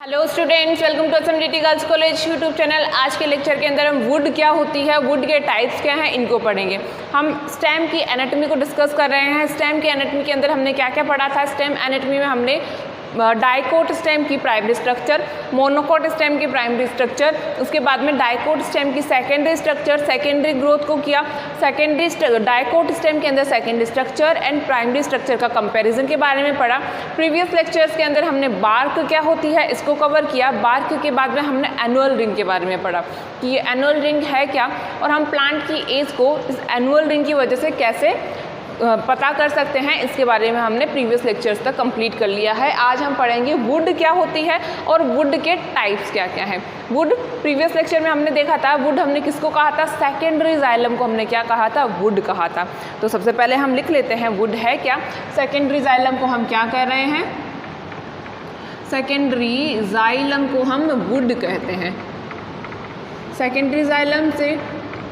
Hello students, welcome to SMDT girls college YouTube channel. आज के lecture के अंदर हम वुड क्या होती है, वुड के टाइप्स क्या हैं, इनको पढ़ेंगे। हम स्टेम की एनाटॉमी को डिस्कस कर रहे हैं। स्टेम की एनाटॉमी के अंदर हमने क्या क्या पढ़ा था। स्टेम एनाटॉमी में हमने डाइकोट स्टेम की प्राइमरी स्ट्रक्चर, मोनोकोट स्टेम की प्राइमरी स्ट्रक्चर, उसके बाद में डाइकोट स्टेम की सेकेंडरी स्ट्रक्चर, सेकेंडरी ग्रोथ को किया, सेकेंडरी डाइकोट स्टेम के अंदर secondary structure and primary structure का कंपैरिजन के बारे में पढ़ा। प्रीवियस लेक्चर्स के अंदर हमने बार्क क्या होती है इसको कवर किया। बार्क के बाद में हमने एनुअल रिंग के बारे में पढ़ा कि ये एनुअल रिंग है क्या और हम प्लांट की एज को इस एनुअल रिंग की वजह से कैसे पता कर सकते हैं, इसके बारे में हमने प्रीवियस लेक्चर्स तक कंप्लीट कर लिया है। आज हम पढ़ेंगे वुड क्या होती है और वुड के टाइप्स क्या क्या हैं। वुड प्रीवियस लेक्चर में हमने देखा था, वुड हमने किसको कहा था, सेकेंडरी जाइलम को हमने क्या कहा था, वुड कहा था। तो सबसे पहले हम लिख लेते हैं वुड है क्या। सेकेंडरी जाइलम को हम क्या कह रहे हैं, सेकेंडरी जाइलम को हम वुड कहते हैं। सेकेंडरी जाइलम से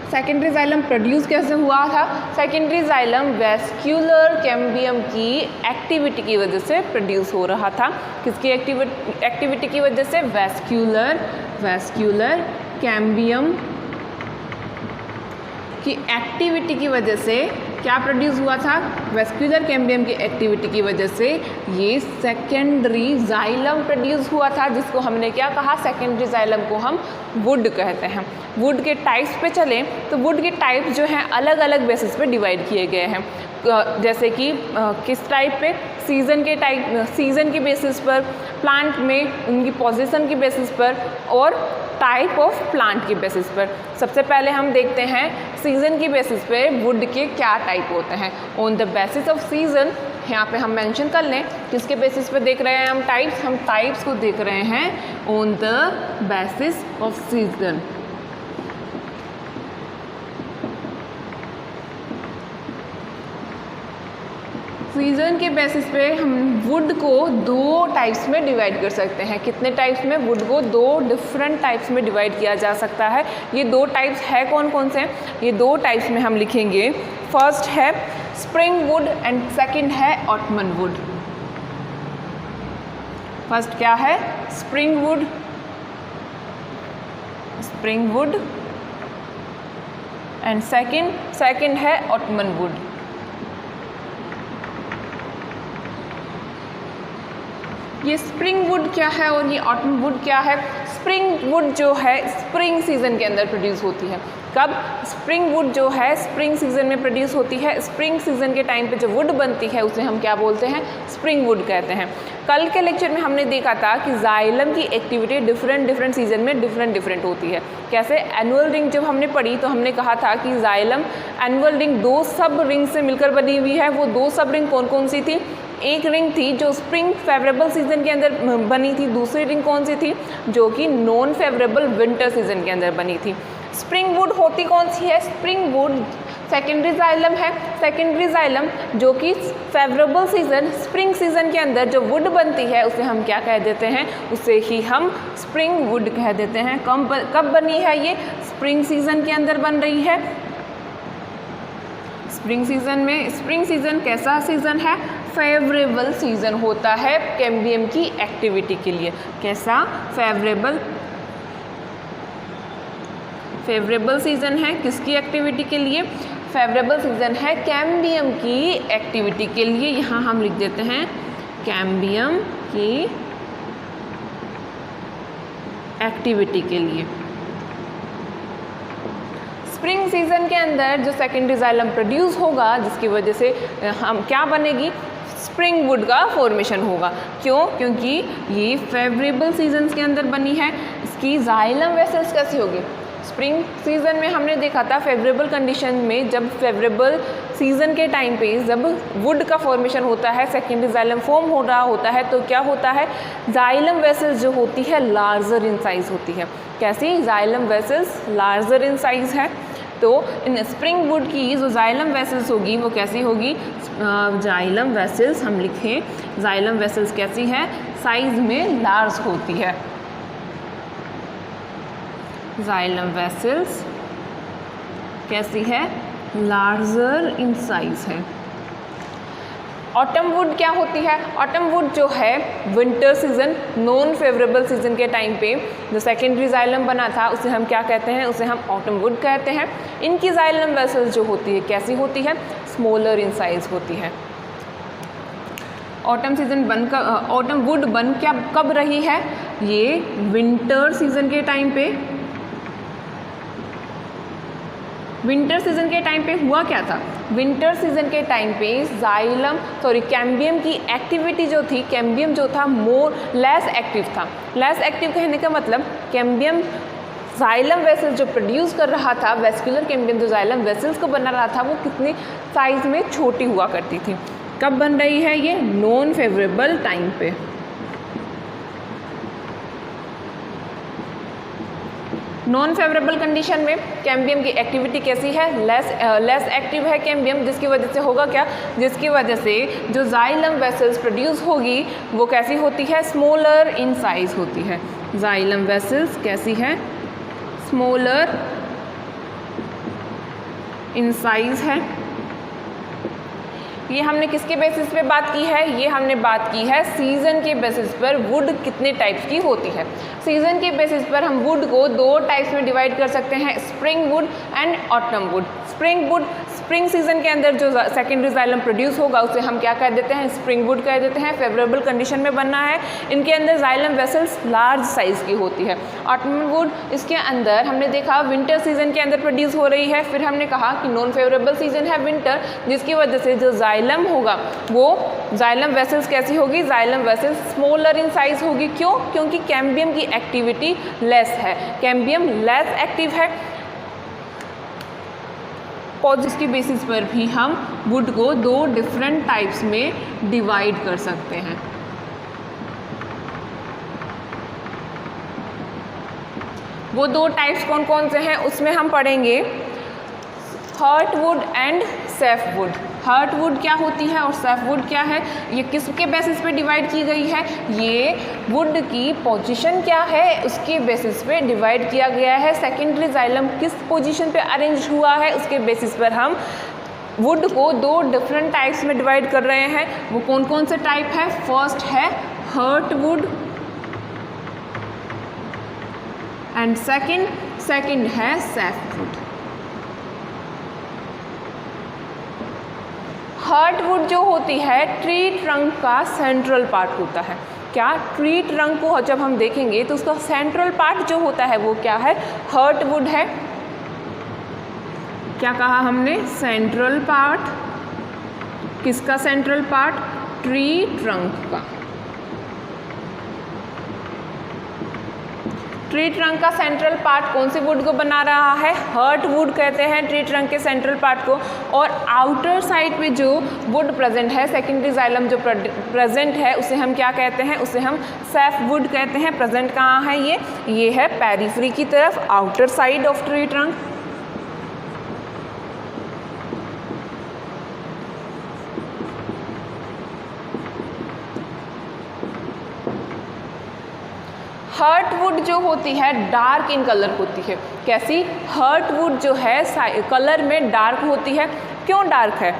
सेकेंडरी जाइलम प्रोड्यूस कैसे हुआ था, सेकेंडरी जाइलम वैस्क्यूलर कैम्बियम की एक्टिविटी की वजह से प्रोड्यूस हो रहा था। किसकी एक्टिविटी की वजह से, वैस्क्यूलर कैम्बियम की एक्टिविटी की वजह से क्या प्रोड्यूस हुआ था, वैस्क्यूलर कैम्बियम की एक्टिविटी की वजह से ये सेकेंडरी जाइलम प्रोड्यूस हुआ था, जिसको हमने क्या कहा, सेकेंडरी जाइलम को हम वुड कहते हैं। वुड के टाइप्स पे चलें तो वुड के टाइप्स जो हैं अलग अलग बेसिस पे डिवाइड किए गए हैं। जैसे कि किस टाइप पे, सीज़न के टाइप, सीज़न की बेसिस पर, प्लांट में उनकी पोजीशन की बेसिस पर और टाइप ऑफ प्लांट की बेसिस पर। सबसे पहले हम देखते हैं सीज़न की बेसिस पे वुड के क्या टाइप होते हैं। On the basis of season, यहाँ पे हम मेंशन कर लें किसके बेसिस पे देख रहे हैं हम टाइप्स को देख रहे हैं on the basis of season. Season के बेसिस पे हम वुड को दो टाइप्स में डिवाइड कर सकते हैं। कितने टाइप्स में, वुड को दो डिफरेंट टाइप्स में डिवाइड किया जा सकता है। ये दो टाइप्स है कौन कौन से, ये दो टाइप्स में हम लिखेंगे। फर्स्ट है स्प्रिंग वुड एंड सेकंड है ऑटमन वुड। फर्स्ट क्या है, स्प्रिंग वुड एंड सेकंड है ऑटमन वुड। ये स्प्रिंग वुड क्या है और ये ऑटम वुड क्या है। स्प्रिंग वुड जो है स्प्रिंग सीजन के अंदर प्रोड्यूस होती है। कब, स्प्रिंग वुड जो है स्प्रिंग सीजन में प्रोड्यूस होती है। स्प्रिंग सीजन के टाइम पे जो वुड बनती है उसे हम क्या बोलते हैं, स्प्रिंग वुड कहते हैं। कल के लेक्चर में हमने देखा था कि जाइलम की एक्टिविटी डिफरेंट सीजन में डिफरेंट होती है। कैसे, एनुअल रिंग जब हमने पढ़ी तो हमने कहा था कि जाइलम एनुअल रिंग दो सब रिंग से मिलकर बनी हुई है। वो दो सब रिंग कौन कौन सी थी, एक रिंग थी जो स्प्रिंग फेवरेबल सीजन के अंदर बनी थी, दूसरी रिंग कौन सी थी जो कि नॉन फेवरेबल विंटर सीजन के अंदर बनी थी। स्प्रिंग वुड होती कौन सी है, स्प्रिंग वुड सेकेंडरी जाइलम है। सेकेंडरी जाइलम जो कि फेवरेबल सीजन स्प्रिंग सीजन के अंदर जो वुड बनती है उसे हम क्या कह देते हैं, उसे ही हम स्प्रिंग वुड कह देते हैं। कब बनी है ये, स्प्रिंग सीजन के अंदर बन रही है। स्प्रिंग सीजन में, स्प्रिंग सीजन कैसा सीजन है, फेवरेबल सीजन होता है कैम्बियम की एक्टिविटी के लिए। कैसा, फेवरेबल सीजन है किसकी एक्टिविटी के लिए, फेवरेबल सीजन है कैम्बियम की एक्टिविटी के लिए। यहाँ हम लिख देते हैं कैम्बियम की एक्टिविटी के लिए। स्प्रिंग सीजन के अंदर जो सेकेंडरी जाइलम प्रोड्यूस होगा जिसकी वजह से हम क्या बनेगी, स्प्रिंग वुड का फॉर्मेशन होगा। क्यों, क्योंकि ये फेवरेबल सीजन्स के अंदर बनी है। इसकी जाइलम वेसल्स कैसी होगी, स्प्रिंग सीजन में हमने देखा था फेवरेबल कंडीशन में, जब फेवरेबल सीजन के टाइम पे जब वुड का फॉर्मेशन होता है, सेकेंडरी जाइलम फॉर्म हो रहा होता है, तो क्या होता है, जाइलम वेसल्स जो होती है लार्जर इन साइज होती है। कैसी, xylem vessels larger in size है। तो इन स्प्रिंग वुड की जो जाइलम वेसल्स होगी वो कैसी होगी, जाइलम वेसल्स हम लिखें, जाइलम वेसल्स कैसी है, साइज में लार्ज होती है। जाइलम वेसल्स कैसी है, लार्जर इन साइज है। ऑटम वुड क्या होती है? ऑटम वुड जो है winter season, non favourable season के टाइम पे जो सेकेंडरी जाइलम बना था उसे हम क्या कहते हैं? उसे हम ऑटम वुड कहते हैं। इनकी जाइलम वेसल्स जो होती है कैसी होती है? स्मॉलर इन साइज होती है। ऑटम वुड बन क्या कब रही है? ये विंटर सीजन के टाइम पे। विंटर सीजन के टाइम पे हुआ क्या था? विंटर सीजन के टाइम पे कैम्बियम की एक्टिविटी जो थी, कैम्बियम जो था लेस एक्टिव था। लेस एक्टिव कहने का मतलब कैम्बियम जाइलम वेसल्स जो प्रोड्यूस कर रहा था, वेस्कुलर कैम्बियम जो जाइलम वेसल्स को बना रहा था वो कितनी साइज में छोटी हुआ करती थी। कब बन रही है ये? नॉन फेवरेबल टाइम पे। नॉन फेवरेबल कंडीशन में कैम्बियम की एक्टिविटी कैसी है? लेस एक्टिव है कैम्बियम, जिसकी वजह से होगा क्या? जिसकी वजह से जो जाइलम वेसल्स प्रोड्यूस होगी वो कैसी होती है? स्मॉलर इन साइज होती है। जाइलम वेसल्स कैसी है? स्मॉलर इन साइज है। ये हमने किसके बेसिस पे बात की है? ये हमने बात की है सीज़न के बेसिस पर वुड कितने टाइप्स की होती है। सीज़न के बेसिस पर हम वुड को दो टाइप्स में डिवाइड कर सकते हैं, spring would and autumn would. Spring season के अंदर जो सेकेंडरी जाइलम प्रोड्यूस होगा उसे हम क्या कह देते हैं? स्प्रिंग वुड कह देते हैं। फेवरेबल कंडीशन में बनना है। इनके अंदर जाइलम वेसल्स लार्ज साइज की होती है। ऑटम वुड इसके अंदर हमने देखा विंटर सीजन के अंदर प्रोड्यूस हो रही है। फिर हमने कहा कि नॉन फेवरेबल सीजन है विंटर, जिसकी वजह से जो जाइलम होगा वो जाइलम वेसल्स कैसी होगी? Xylem vessels smaller in size होगी। क्यों? क्योंकि कैम्बियम की एक्टिविटी लेस है, कैम्बियम लेस एक्टिव है। पॉजिटिव की बेसिस पर भी हम वुड को दो डिफरेंट टाइप्स में डिवाइड कर सकते हैं। वो दो टाइप्स कौन कौन से हैं उसमें हम पढ़ेंगे हार्टवुड एंड सैफवुड। हार्टवुड क्या होती है और सैफवुड क्या है? ये किसके बेसिस पे डिवाइड की गई है? ये वुड की पोजीशन क्या है उसके बेसिस पे डिवाइड किया गया है। सेकेंडरी जाइलम किस पोजीशन पे अरेंज हुआ है उसके बेसिस पर हम वुड को दो डिफरेंट टाइप्स में डिवाइड कर रहे हैं। वो कौन कौन से टाइप है? फर्स्ट है हार्टवुड एंड सेकेंड है सैफवुड। हार्टवुड जो होती है ट्री ट्रंक का सेंट्रल पार्ट होता है। क्या? ट्री ट्रंक को जब हम देखेंगे तो उसका सेंट्रल पार्ट जो होता है वो क्या है? हार्टवुड है। क्या कहा हमने? Central part. किसका सेंट्रल पार्ट? ट्री ट्रंक का। ट्री ट्रंक का सेंट्रल पार्ट कौन सी वुड को बना रहा है? हार्टवुड कहते हैं ट्री ट्रंक के सेंट्रल पार्ट को। और आउटर साइड पे जो वुड प्रेजेंट है, सेकेंडरी जाइलम जो प्रेजेंट है उसे हम क्या कहते हैं? उसे हम सैफवुड कहते हैं। प्रेजेंट कहाँ है ये है पेरिफेरी की तरफ, outer side of tree trunk. Heartwood जो होती है डार्क इन कलर होती है। कैसी? हार्टवुड जो है कलर में डार्क होती है। क्यों डार्क है?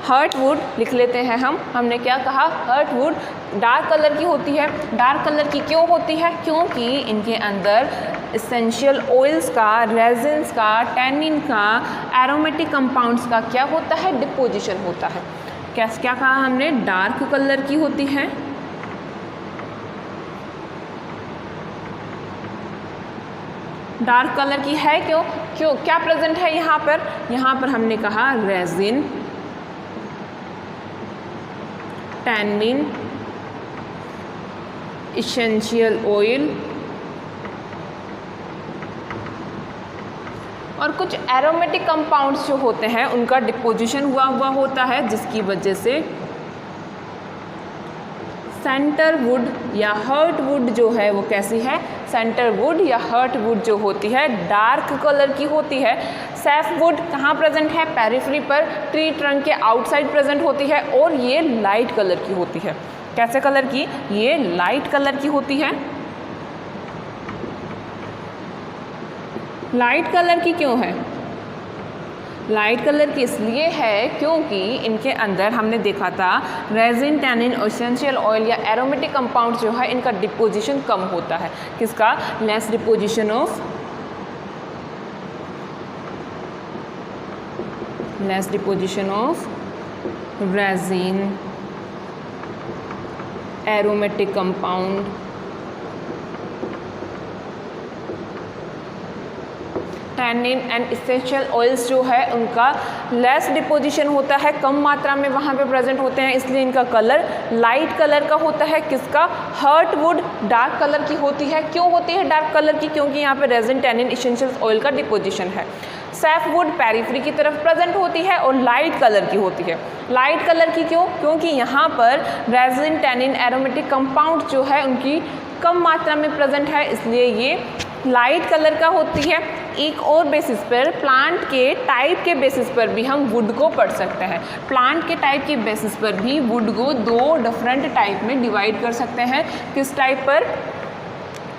हार्टवुड लिख लेते हैं हमने क्या कहा? हार्टवुड डार्क कलर की होती है। डार्क कलर की क्यों होती है? क्योंकि इनके अंदर एसेंशियल ऑयल्स का, रेजिन्स का, टैनिन का, एरोमेटिक कंपाउंड्स का क्या होता है? डिपोजिशन होता है। क्या कहा हमने? डार्क कलर की होती है। डार्क कलर की है क्यों? क्या प्रेजेंट है यहाँ पर हमने कहा रेजिन, टैनिन, एसेंशियल ऑयल और कुछ एरोमेटिक कंपाउंड्स जो होते हैं उनका डिपोजिशन हुआ होता है, जिसकी वजह से सेंटर वुड या हार्टवुड जो है वो कैसी है? सेंटर वुड या हार्टवुड जो होती है डार्क कलर की होती है। सैफवुड कहाँ प्रेजेंट है? पेरिफेरी पर, ट्री ट्रंक के आउटसाइड प्रेजेंट होती है और ये लाइट कलर की होती है। कैसे कलर की? ये लाइट कलर की होती है। लाइट कलर की क्यों है? लाइट कलर की इसलिए है क्योंकि इनके अंदर हमने देखा था रेजिन, टैनिन, एसेंशियल ऑयल या एरोमेटिक कंपाउंड जो है इनका डिपोजिशन कम होता है। किसका? Less deposition of resin, aromatic compound, tannin and essential oils जो है उनका लेस डिपोजिशन होता है, कम मात्रा में वहाँ पे प्रेजेंट होते हैं, इसलिए इनका कलर लाइट कलर का होता है। किसका? हर्ट वुड डार्क कलर की होती है। क्यों होती है डार्क कलर की? क्योंकि यहाँ पे रेजिन, टैनिन, एसेंशियल ऑयल का डिपोजिशन है। सैफ वुड पेरिफेरी की तरफ प्रेजेंट होती है और लाइट कलर की होती है। लाइट कलर की क्यों? क्योंकि यहाँ पर रेजिन, टैनिन, एरोमेटिक कंपाउंड जो है उनकी कम मात्रा में प्रेजेंट है, इसलिए ये लाइट कलर का होती है। एक और बेसिस पर, प्लांट के टाइप के बेसिस पर भी हम वुड को पढ़ सकते हैं। प्लांट के टाइप के बेसिस पर भी वुड को दो डिफरेंट टाइप में डिवाइड कर सकते हैं। किस टाइप पर?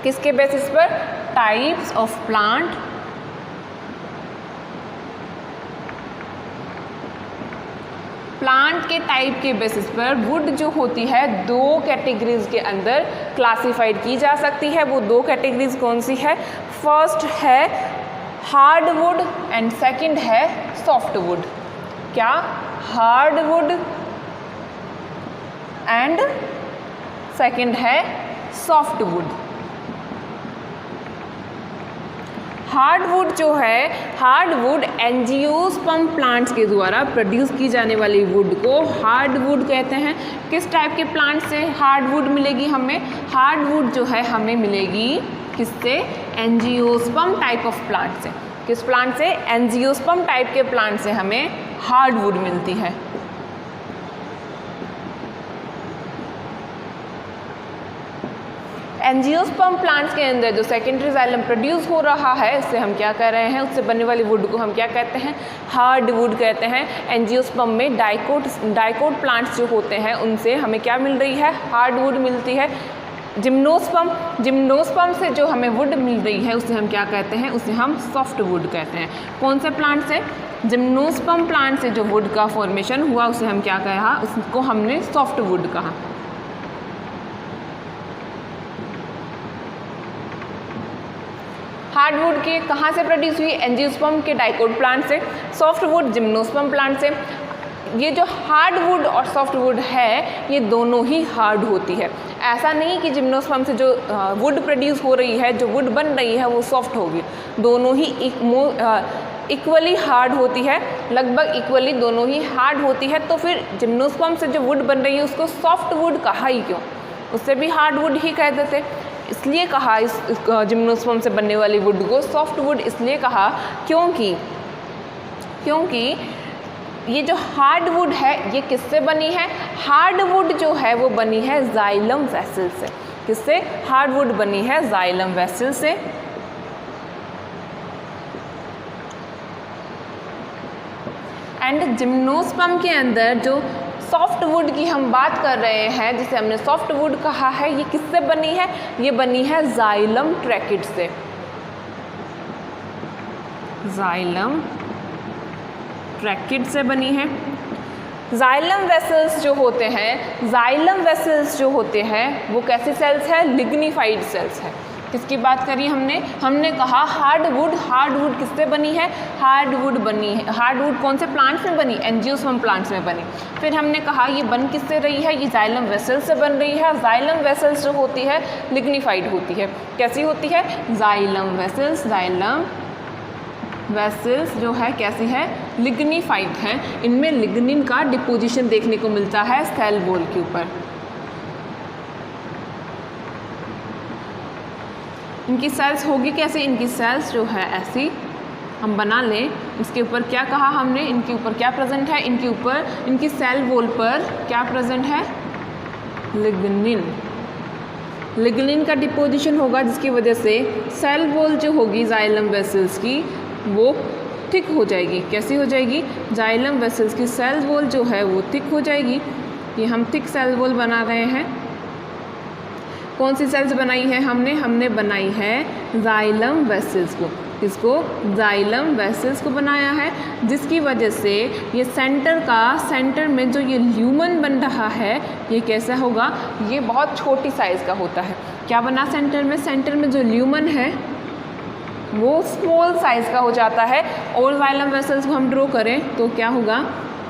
किसके बेसिस पर? टाइप्स ऑफ प्लांट, प्लांट के टाइप के बेसिस पर वुड जो होती है दो कैटेगरीज के अंदर क्लासिफाइड की जा सकती है। वो दो कैटेगरीज कौन सी है? फर्स्ट है हार्ड वुड एंड सेकंड है सॉफ्ट वुड। क्या? हार्ड वुड एंड सेकंड है सॉफ्ट वुड। हार्डवुड जो है, हार्डवुड एंजियोस्पर्म प्लांट्स के द्वारा प्रोड्यूस की जाने वाली वुड को हार्डवुड कहते हैं। किस टाइप के प्लांट से हार्डवुड मिलेगी हमें? हार्डवुड जो है हमें मिलेगी किससे? एंजियोस्पर्म टाइप ऑफ प्लांट से। किस प्लांट से? एंजियोस्पर्म टाइप के प्लांट से हमें हार्डवुड मिलती है। एंजियोस्पर्म प्लांट्स के अंदर जो सेकेंडरी जाइलम प्रोड्यूस हो रहा है उससे हम क्या कह रहे हैं? उससे बनने वाली वुड को हम क्या कहते हैं? हार्डवुड कहते हैं। एंजियोस्पर्म में डाइकोट प्लांट्स जो होते हैं उनसे हमें क्या मिल रही है? हार्डवुड मिलती है। जिम्नोस्पर्म से जो हमें वुड मिल रही है उसे हम क्या कहते हैं? उसे हम सॉफ्ट वुड कहते हैं। कौन से प्लांट से? जिम्नोस्पर्म प्लांट से जो वुड का फॉर्मेशन हुआ उसे हम क्या कहा? उसको हमने सॉफ्ट वुड कहा। हार्डवुड के कहाँ से प्रोड्यूस हुई? एंजियोस्पर्म के डाइकोट प्लांट से। सॉफ्टवुड जिम्नोस्पर्म प्लांट से। ये जो हार्डवुड और सॉफ्टवुड है ये दोनों ही हार्ड होती है। ऐसा नहीं कि जिम्नोस्पर्म से जो वुड प्रोड्यूस हो रही है, जो वुड बन रही है वो सॉफ्ट होगी। दोनों ही इक्वली हार्ड होती है, लगभग इक्वली दोनों ही हार्ड होती है। तो फिर जिम्नोस्पर्म से जो वुड बन रही है उसको सॉफ्टवुड कहा ही क्यों? उससे भी हार्डवुड ही कह देते। इसलिए कहा इस जिम्नोस्पर्म से बनने वाली वुड को सॉफ्टवुड इसलिए कहा क्योंकि ये जो हार्डवुड है ये किससे बनी है? हार्डवुड जो है वो बनी है जाइलम वेसल से। किससे? हार्डवुड बनी है जाइलम वेसल से। एंड जिम्नोस्पर्म के अंदर जो सॉफ्टवुड की हम बात कर रहे हैं, जिसे हमने सॉफ्टवुड कहा है, ये किससे बनी है? ये बनी है जाइलम ट्रैकिड से। जाइलम ट्रैकिड से बनी है। जाइलम वेसल्स जो होते हैं वो कैसे सेल्स है? लिग्निफाइड सेल्स है। किसकी बात करी हमने? हमने कहा हार्डवुड किससे बनी है? हार्डवुड बनी है। हार्डवुड कौन से प्लांट्स में बनी? एंजियोस्पर्म प्लांट्स में बनी। फिर हमने कहा ये बन किससे रही है? ये जाइलम वेसल्स से बन रही है। जाइलम वेसल्स जो होती है लिग्निफाइड होती है। कैसी होती है? जाइलम वेसल्स जो है कैसी है? लिग्निफाइड है। इनमें लिग्निन का डिपोजिशन देखने को मिलता है सेल वॉल के ऊपर। इनकी सेल्स होगी कैसे? इनकी सेल्स जो है ऐसी हम बना लें। इसके ऊपर क्या कहा हमने? इनके ऊपर क्या प्रेजेंट है? इनके ऊपर, इनकी सेल वॉल पर क्या प्रेजेंट है? लिग्निन का डिपोजिशन होगा, जिसकी वजह से सेल वॉल जो होगी जाइलम वेसल्स की वो थिक हो जाएगी। कैसी हो जाएगी? जाइलम वेसल्स की सेल वॉल जो है वो थिक हो जाएगी। ये हम थिक सेल वॉल बना रहे हैं। कौन सी सेल्स बनाई है हमने? हमने बनाई है जाइलम वेसल्स को। इसको जाइलम वेसल्स को बनाया है, जिसकी वजह से ये सेंटर में जो ये ल्यूमन बन रहा है ये कैसा होगा, ये बहुत छोटी साइज़ का होता है। क्या बना सेंटर में जो ल्यूमन है वो स्मॉल साइज़ का हो जाता है। और जाइलम वेसल्स को हम ड्रॉ करें तो क्या होगा,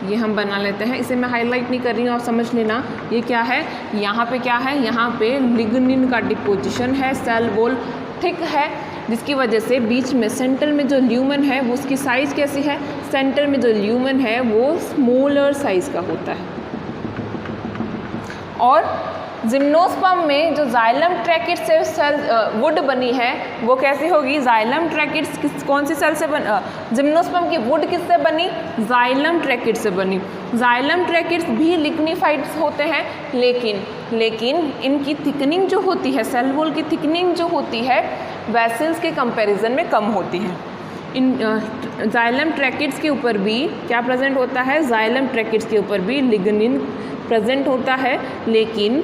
ये हम बना लेते हैं। इसे मैं हाईलाइट नहीं कर रही हूँ, आप समझ लेना। ये क्या है, यहाँ पे क्या है, यहाँ पे लिग्निन का डिपोजिशन है, सेल वॉल थिक है, जिसकी वजह से बीच में सेंटर में जो ल्यूमन है वो उसकी साइज़ कैसी है, सेंटर में जो ल्यूमन है वो स्मॉलर साइज़ का होता है। और जिम्नोस्पर्म में जो जाइलम ट्रैकिट से सेल वुड बनी है वो कैसी होगी, जाइलम ट्रैकिट्स कौन सी सेल से जिम्नोस्पर्म की वुड किससे बनी, जाइलम ट्रैकिट से बनी। जाइलम ट्रैकिट्स भी लिग्निफाइड्स होते हैं, लेकिन इनकी थिकनिंग जो होती है, सेल वॉल की थिकनिंग जो होती है वेसल्स के कंपैरिजन में कम होती है। इन जाइलम ट्रैकिट्स के ऊपर भी क्या प्रेजेंट होता है, जाइलम ट्रैकिट्स के ऊपर भी लिग्निन प्रेजेंट होता है, लेकिन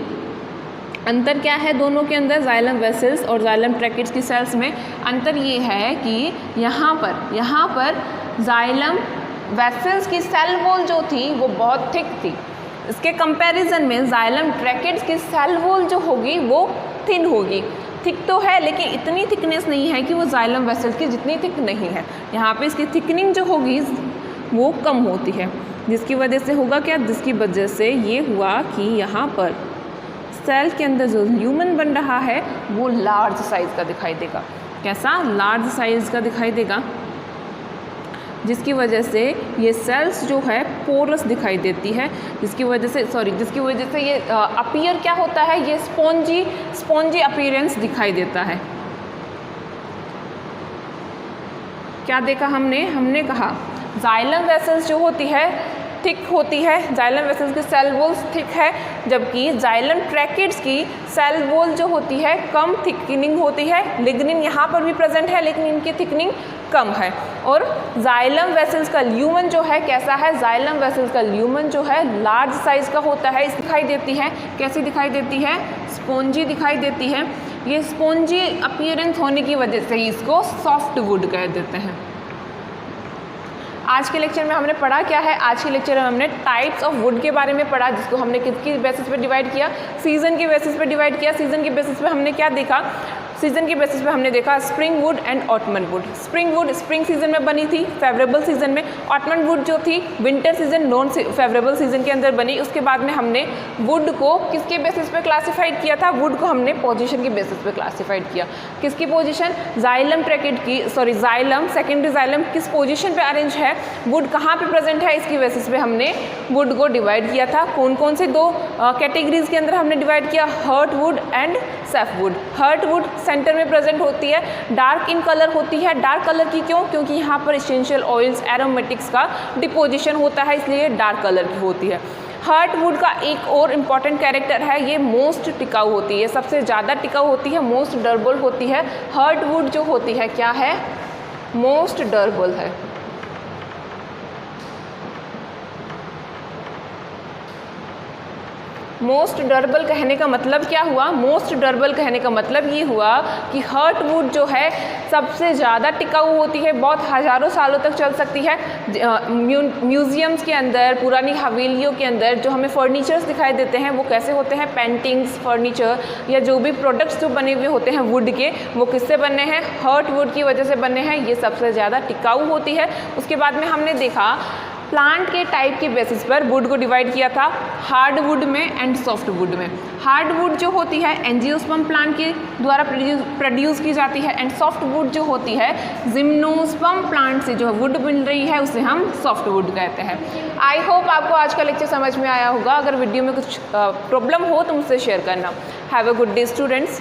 अंतर क्या है दोनों के अंदर, जाइलम वेसल्स और जाइलम ट्रैकिट्स की सेल्स में अंतर ये है कि यहाँ पर जाइलम वेसल्स की सेल वॉल जो थी वो बहुत थिक थी, इसके कंपैरिजन में जाइलम ट्रैकिट्स की सेल वॉल जो होगी वो थिन होगी। थिक तो है लेकिन इतनी थिकनेस नहीं है कि वो जाइलम वेसल्स की जितनी थिक नहीं है। यहाँ पे इसकी थिकनिंग जो होगी वो कम होती है, जिसकी वजह से होगा क्या, जिसकी वजह से ये हुआ कि यहाँ पर सेल के अंदर जो ल्यूमन बन रहा है वो लार्ज साइज़ का दिखाई देगा। कैसा, लार्ज साइज़ का दिखाई देगा, जिसकी वजह से ये सेल्स जो है पोरस दिखाई देती है, जिसकी वजह से ये अपीयर क्या होता है, ये स्पॉन्जी अपीयरेंस दिखाई देता है। क्या देखा हमने कहा जाइलम वेसल्स जो होती है थिक होती है, जाइलम वेसल्स की सेल वॉल्स थिक है, जबकि जाइलम ट्रैकिट्स की सेल वॉल जो होती है कम थिकनिंग होती है। लिग्निन यहाँ पर भी प्रेजेंट है लेकिन इनकी थिकनिंग कम है। और जाइलम वेसल्स का ल्यूमन जो है कैसा है, जाइलम वेसल्स का ल्यूमन जो है लार्ज साइज़ का होता है। इस दिखाई देती है, कैसी दिखाई देती है, स्पॉन्जी दिखाई देती है। ये स्पॉन्जी अपीयरेंस होने की वजह से इसको सॉफ्ट वुड कह देते हैं। आज के लेक्चर में हमने पढ़ा क्या है, आज के लेक्चर में हमने टाइप्स ऑफ वुड के बारे में पढ़ा, जिसको हमने किसकी बेसिस पे डिवाइड किया, सीजन के बेसिस पे डिवाइड किया। सीजन के बेसिस पे हमने क्या देखा, सीजन के बेसिस पे हमने देखा spring would and ottoman would. Spring would spring season में बनी थी, फेवरेबल सीजन में। ऑटमन वुड जो थी winter season, non favourable season के अंदर बनी। उसके बाद में हमने वुड को किसके बेसिस पे क्लासिफाइड किया था, वुड को हमने पोजीशन के बेसिस पे क्लासिफाइड किया। किसकी पोजीशन, जाइलम ट्रैकिट की, जाइलम सेकेंडरी जाइलम किस पोजीशन पे अरेंज है, वुड कहाँ पे प्रेजेंट है, इसकी बेसिस पे हमने वुड को डिवाइड किया था। कौन कौन से दो कैटेगरीज के अंदर हमने डिवाइड किया, heartwood and sapwood. Heartwood centre में प्रेजेंट होती है, डार्क इन कलर होती है। डार्क कलर की क्यों, क्योंकि यहाँ पर एसेंशियल ऑयल्स एरोमेटिक्स का डिपोजिशन होता है, इसलिए डार्क कलर की होती है। हर्ट वुड का एक और इम्पॉर्टेंट कैरेक्टर है, ये मोस्ट टिकाऊ होती है, सबसे ज़्यादा टिकाऊ होती है, मोस्ट डर्बल होती है। हर्ट वुड जो होती है क्या है, मोस्ट डर्बल है। मोस्ट डर्बल कहने का मतलब क्या हुआ, मोस्ट डर्बल कहने का मतलब ये हुआ कि हर्ट वुड जो है सबसे ज़्यादा टिकाऊ होती है, बहुत हज़ारों सालों तक चल सकती है। म्यूज़ियम्स के अंदर, पुरानी हवेलियों के अंदर जो हमें फर्नीचर्स दिखाई देते हैं वो कैसे होते हैं, पेंटिंग्स, फर्नीचर या जो भी प्रोडक्ट्स जो बने हुए होते हैं वुड के, वो किससे बने हैं, हर्ट वुड की वजह से बने हैं। ये सबसे ज़्यादा टिकाऊ होती है। उसके बाद में हमने देखा प्लांट के टाइप के बेसिस पर वुड को डिवाइड किया था, हार्ड वुड में एंड सॉफ्ट वुड में। हार्ड वुड जो होती है एंजियोस्पर्म प्लांट के द्वारा प्रोड्यूस की जाती है, एंड सॉफ्ट वुड जो होती है जिम्नोस्पर्म प्लांट से जो वुड मिल रही है उसे हम सॉफ्ट वुड कहते हैं। आई होप आपको आज का लेक्चर समझ में आया होगा। अगर वीडियो में कुछ प्रॉब्लम हो तो मुझसे शेयर करना। Have a good day students.